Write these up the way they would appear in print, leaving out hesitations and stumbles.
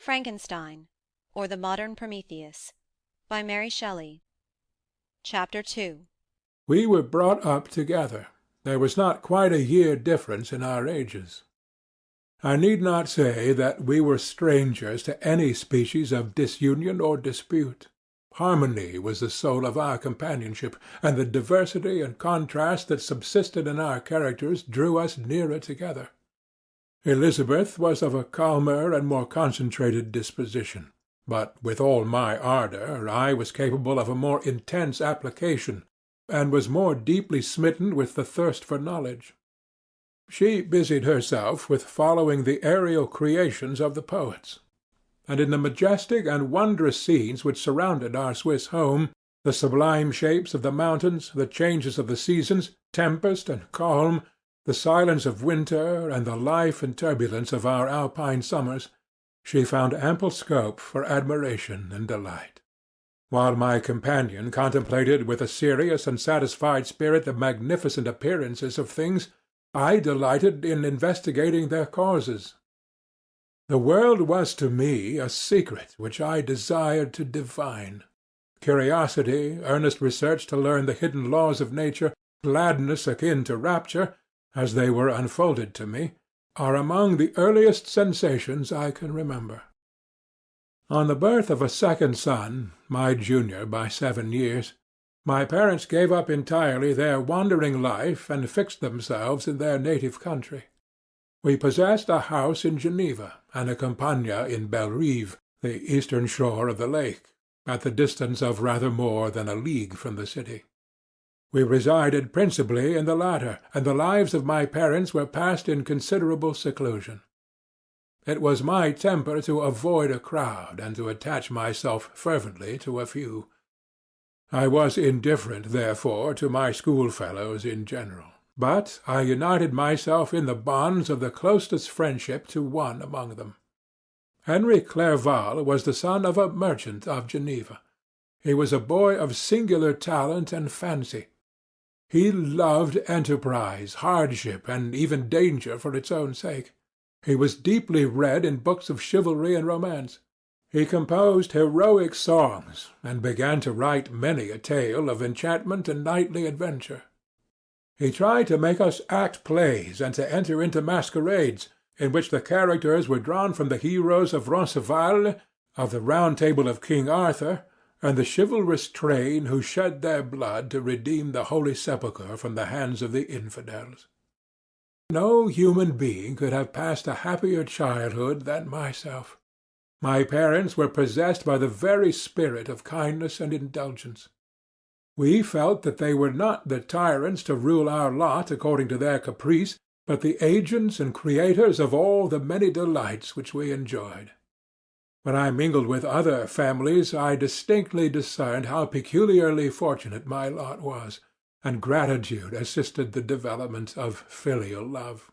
FRANKENSTEIN, or the Modern Prometheus, by Mary Shelley. Chapter 2. We were brought up together. There was not quite a year difference in our ages. I need not say that we were strangers to any species of disunion or dispute. Harmony was the soul of our companionship, and the diversity and contrast that subsisted in our characters drew us nearer together. Elizabeth was of a calmer and more concentrated disposition, but with all my ardor I was capable of a more intense application, and was more deeply smitten with the thirst for knowledge. She busied herself with following the aerial creations of the poets, and in the majestic and wondrous scenes which surrounded our Swiss home, the sublime shapes of the mountains, the changes of the seasons, tempest and calm, the silence of winter, and the life and turbulence of our Alpine summers, she found ample scope for admiration and delight. While my companion contemplated with a serious and satisfied spirit the magnificent appearances of things, I delighted in investigating their causes. The world was to me a secret which I desired to divine. Curiosity, earnest research to learn the hidden laws of nature, gladness akin to rapture, as they were unfolded to me, are among the earliest sensations I can remember. On the birth of a second son, my junior by 7 years, my parents gave up entirely their wandering life and fixed themselves in their native country. We possessed a house in Geneva and a campagna in Bellerive, the eastern shore of the lake, at the distance of rather more than a league from the city. We resided principally in the latter, and the lives of my parents were passed in considerable seclusion. It was my temper to avoid a crowd, and to attach myself fervently to a few. I was indifferent, therefore, to my schoolfellows in general, but I united myself in the bonds of the closest friendship to one among them. Henry Clerval was the son of a merchant of Geneva. He was a boy of singular talent and fancy. He loved enterprise, hardship, and even danger for its own sake. He was deeply read in books of chivalry and romance. He composed heroic songs, and began to write many a tale of enchantment and knightly adventure. He tried to make us act plays and to enter into masquerades, in which the characters were drawn from the heroes of Roncesvalles, of the Round Table of King Arthur, and the chivalrous train who shed their blood to redeem the Holy Sepulchre from the hands of the infidels. No human being could have passed a happier childhood than myself. My parents were possessed by the very spirit of kindness and indulgence. We felt that they were not the tyrants to rule our lot according to their caprice, but the agents and creators of all the many delights which we enjoyed. When I mingled with other families I distinctly discerned how peculiarly fortunate my lot was, and gratitude assisted the development of filial love.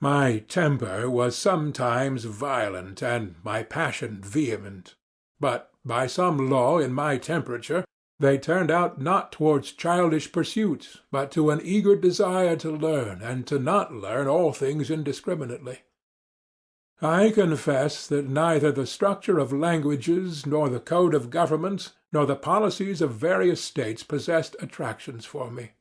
My temper was sometimes violent, and my passion vehement, but by some law in my temperature they turned out not towards childish pursuits, but to an eager desire to learn, and to not learn all things indiscriminately. I confess that neither the structure of languages, nor the code of governments, nor the policies of various states possessed attractions for me.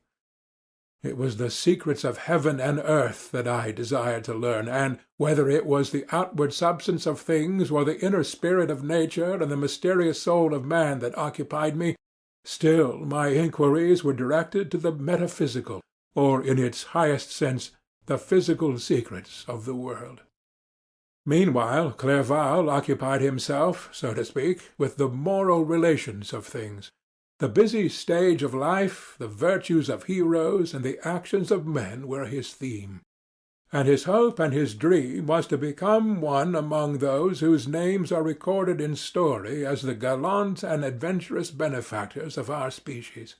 It was the secrets of heaven and earth that I desired to learn, and whether it was the outward substance of things or the inner spirit of nature and the mysterious soul of man that occupied me, still my inquiries were directed to the metaphysical, or in its highest sense, the physical secrets of the world. Meanwhile Clerval occupied himself, so to speak, with the moral relations of things. The busy stage of life, the virtues of heroes, and the actions of men were his theme, and his hope and his dream was to become one among those whose names are recorded in story as the gallant and adventurous benefactors of our species.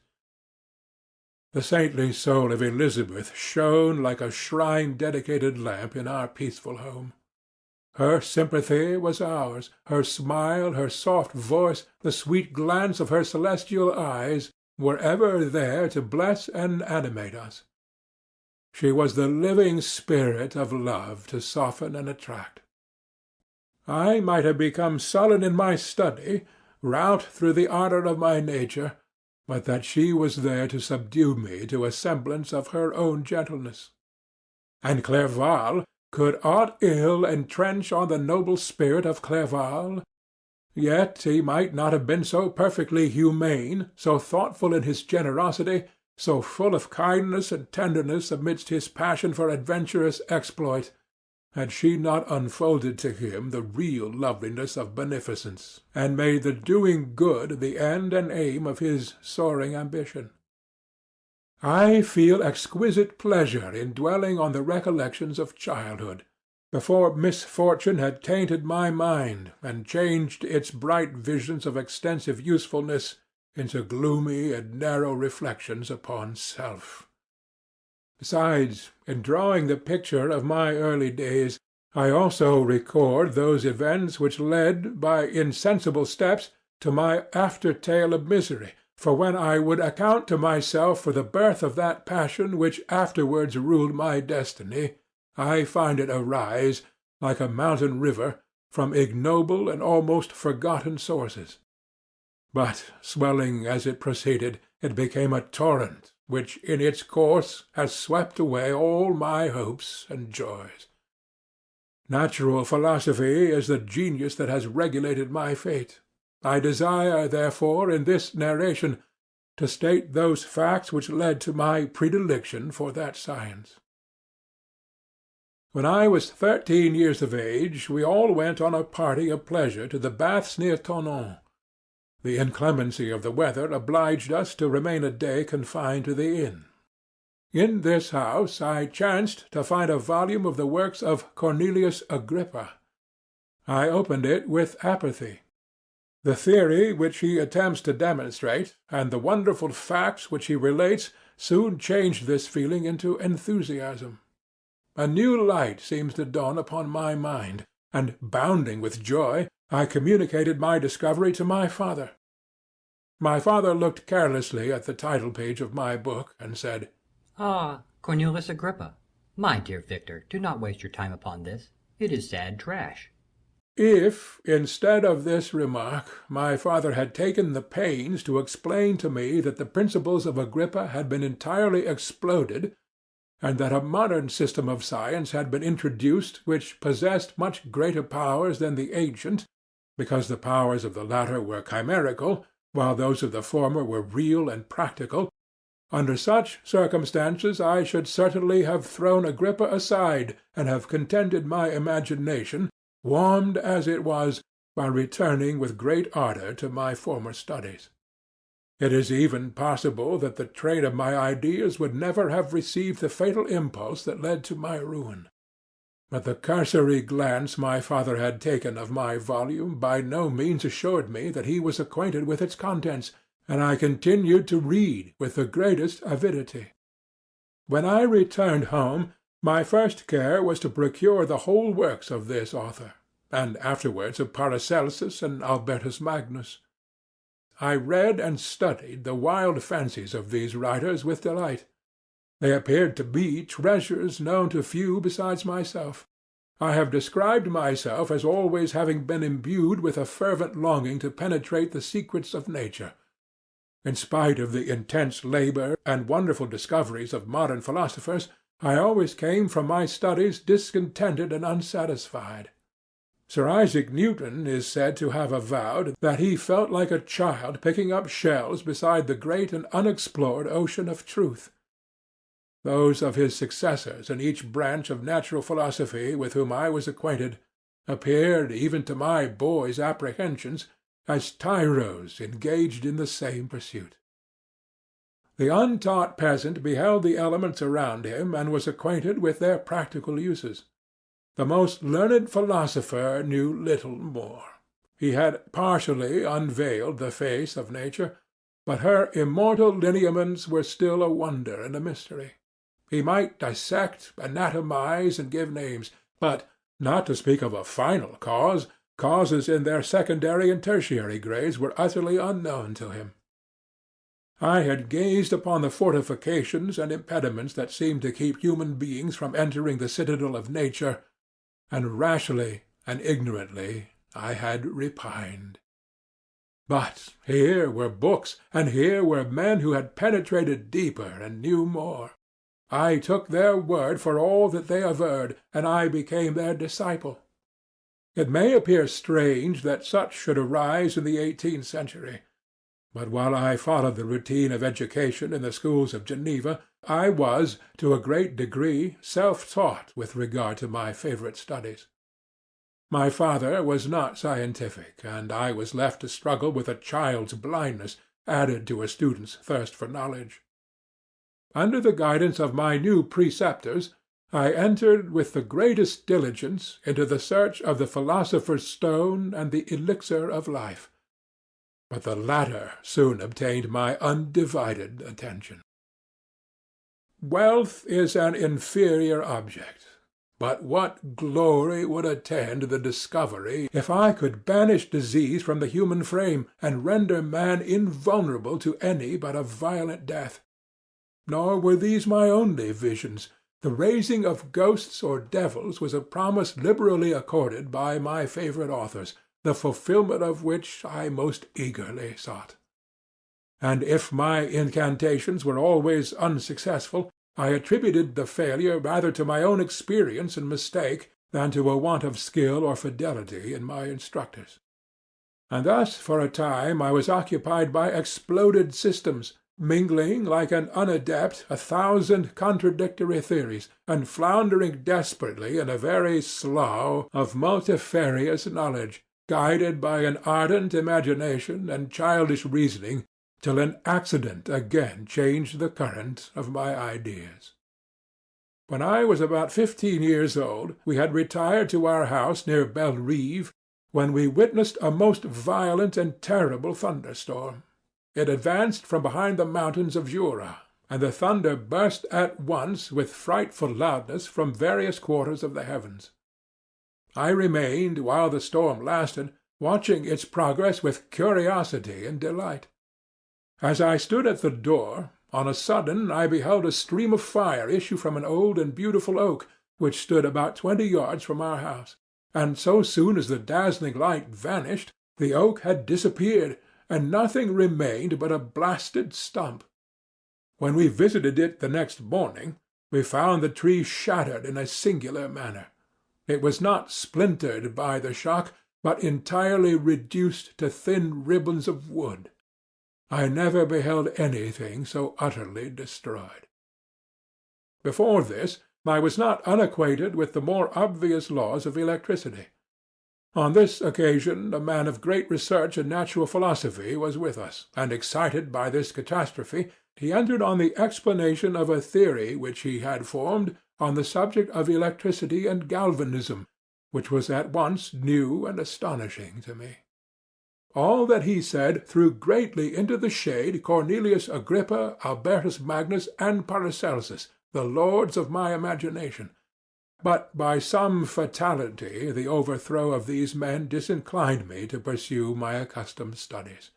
The saintly soul of Elizabeth shone like a shrine-dedicated lamp in our peaceful home. Her sympathy was ours, her smile, her soft voice, the sweet glance of her celestial eyes, were ever there to bless and animate us. She was the living spirit of love to soften and attract. I might have become sullen in my study, rout through the ardour of my nature, but that she was there to subdue me to a semblance of her own gentleness. And Clerval, could aught ill entrench on the noble spirit of Clerval? Yet he might not have been so perfectly humane, so thoughtful in his generosity, so full of kindness and tenderness amidst his passion for adventurous exploit, had she not unfolded to him the real loveliness of beneficence, and made the doing good the end and aim of his soaring ambition. I feel exquisite pleasure in dwelling on the recollections of childhood, before misfortune had tainted my mind and changed its bright visions of extensive usefulness into gloomy and narrow reflections upon self. Besides, in drawing the picture of my early days, I also record those events which led, by insensible steps, to my after tale of misery, for when I would account to myself for the birth of that passion which afterwards ruled my destiny, I find it arise, like a mountain river, from ignoble and almost forgotten sources. But, swelling as it proceeded, it became a torrent, which in its course has swept away all my hopes and joys. Natural philosophy is the genius that has regulated my fate. I desire, therefore, in this narration, to state those facts which led to my predilection for that science. When I was 13 years of age, we all went on a party of pleasure to the baths near Thonon. The inclemency of the weather obliged us to remain a day confined to the inn. In this house I chanced to find a volume of the works of Cornelius Agrippa. I opened it with apathy. The theory which he attempts to demonstrate, and the wonderful facts which he relates, soon changed this feeling into enthusiasm. A new light seems to dawn upon my mind, and, bounding with joy, I communicated my discovery to my father. My father looked carelessly at the title-page of my book, and said, "Ah, Cornelius Agrippa! My dear Victor, do not waste your time upon this. It is sad trash." If, instead of this remark, my father had taken the pains to explain to me that the principles of Agrippa had been entirely exploded, and that a modern system of science had been introduced which possessed much greater powers than the ancient, because the powers of the latter were chimerical, while those of the former were real and practical, under such circumstances I should certainly have thrown Agrippa aside and have contented my imagination, warmed as it was, by returning with great ardor to my former studies. It is even possible that the train of my ideas would never have received the fatal impulse that led to my ruin. But the cursory glance my father had taken of my volume by no means assured me that he was acquainted with its contents, and I continued to read with the greatest avidity. When I returned home, my first care was to procure the whole works of this author, and afterwards of Paracelsus and Albertus Magnus. I read and studied the wild fancies of these writers with delight. They appeared to me treasures known to few besides myself. I have described myself as always having been imbued with a fervent longing to penetrate the secrets of nature. In spite of the intense labor and wonderful discoveries of modern philosophers, I always came from my studies discontented and unsatisfied. Sir Isaac Newton is said to have avowed that he felt like a child picking up shells beside the great and unexplored ocean of truth. Those of his successors in each branch of natural philosophy with whom I was acquainted appeared, even to my boy's apprehensions, as tyros engaged in the same pursuit. The untaught peasant beheld the elements around him and was acquainted with their practical uses. The most learned philosopher knew little more. He had partially unveiled the face of nature, but her immortal lineaments were still a wonder and a mystery. He might dissect, anatomize, and give names, but, not to speak of a final cause, causes in their secondary and tertiary grades were utterly unknown to him. I had gazed upon the fortifications and impediments that seemed to keep human beings from entering the citadel of nature, and rashly and ignorantly I had repined. But here were books, and here were men who had penetrated deeper and knew more. I took their word for all that they averred, and I became their disciple. It may appear strange that such should arise in the 18th century, but while I followed the routine of education in the schools of Geneva, I was, to a great degree, self-taught with regard to my favorite studies. My father was not scientific, and I was left to struggle with a child's blindness, added to a student's thirst for knowledge. Under the guidance of my new preceptors, I entered with the greatest diligence into the search of the philosopher's stone and the elixir of life, but the latter soon obtained my undivided attention. Wealth is an inferior object, but what glory would attend the discovery if I could banish disease from the human frame, and render man invulnerable to any but a violent death? Nor were these my only visions. The raising of ghosts or devils was a promise liberally accorded by my favorite authors, the fulfilment of which I most eagerly sought. And if my incantations were always unsuccessful, I attributed the failure rather to my own experience and mistake than to a want of skill or fidelity in my instructors. And thus for a time I was occupied by exploded systems, mingling like an unadept 1,000 contradictory theories, and floundering desperately in a very slough of multifarious knowledge, guided by an ardent imagination and childish reasoning, till an accident again changed the current of my ideas. When I was about 15 years old, we had retired to our house near Bellerive, when we witnessed a most violent and terrible thunderstorm. It advanced from behind the mountains of Jura, and the thunder burst at once with frightful loudness from various quarters of the heavens. I remained, while the storm lasted, watching its progress with curiosity and delight. As I stood at the door, on a sudden I beheld a stream of fire issue from an old and beautiful oak, which stood about 20 yards from our house, and so soon as the dazzling light vanished, the oak had disappeared, and nothing remained but a blasted stump. When we visited it the next morning, we found the tree shattered in a singular manner. It was not splintered by the shock, but entirely reduced to thin ribbons of wood. I never beheld anything so utterly destroyed. Before this, I was not unacquainted with the more obvious laws of electricity. On this occasion a man of great research in natural philosophy was with us, and excited by this catastrophe, he entered on the explanation of a theory which he had formed on the subject of electricity and galvanism, which was at once new and astonishing to me. All that he said threw greatly into the shade Cornelius Agrippa, Albertus Magnus, and Paracelsus, the lords of my imagination. But by some fatality the overthrow of these men disinclined me to pursue my accustomed studies.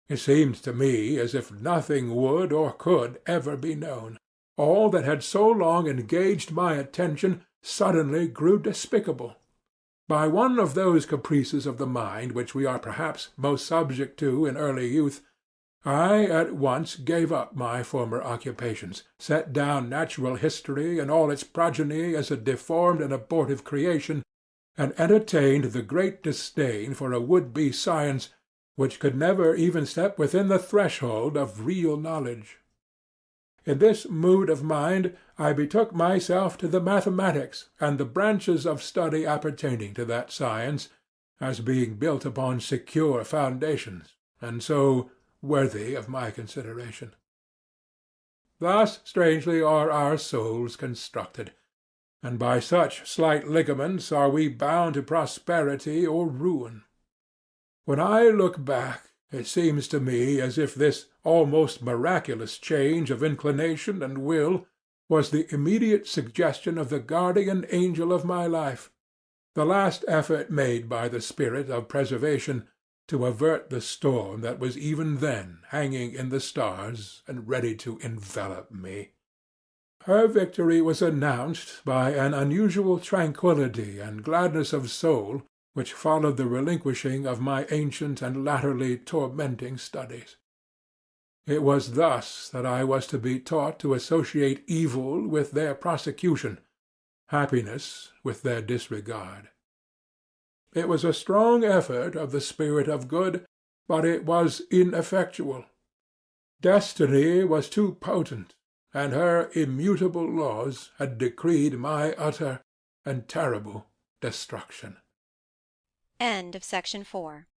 It seemed to me as if nothing would or could ever be known. All that had so long engaged my attention suddenly grew despicable. By one of those caprices of the mind which we are perhaps most subject to in early youth, I at once gave up my former occupations, set down natural history and all its progeny as a deformed and abortive creation, and entertained the great disdain for a would-be science which could never even step within the threshold of real knowledge. In this mood of mind I betook myself to the mathematics and the branches of study appertaining to that science, as being built upon secure foundations, and so worthy of my consideration. Thus strangely are our souls constructed, and by such slight ligaments are we bound to prosperity or ruin. When I look back, it seems to me as if this almost miraculous change of inclination and will was the immediate suggestion of the guardian angel of my life, the last effort made by the spirit of preservation to avert the storm that was even then hanging in the stars and ready to envelop me. Her victory was announced by an unusual tranquillity and gladness of soul which followed the relinquishing of my ancient and latterly tormenting studies. It was thus that I was to be taught to associate evil with their prosecution, happiness with their disregard. It was a strong effort of the spirit of good, but it was ineffectual. Destiny was too potent, and her immutable laws had decreed my utter and terrible destruction. End of Section 4.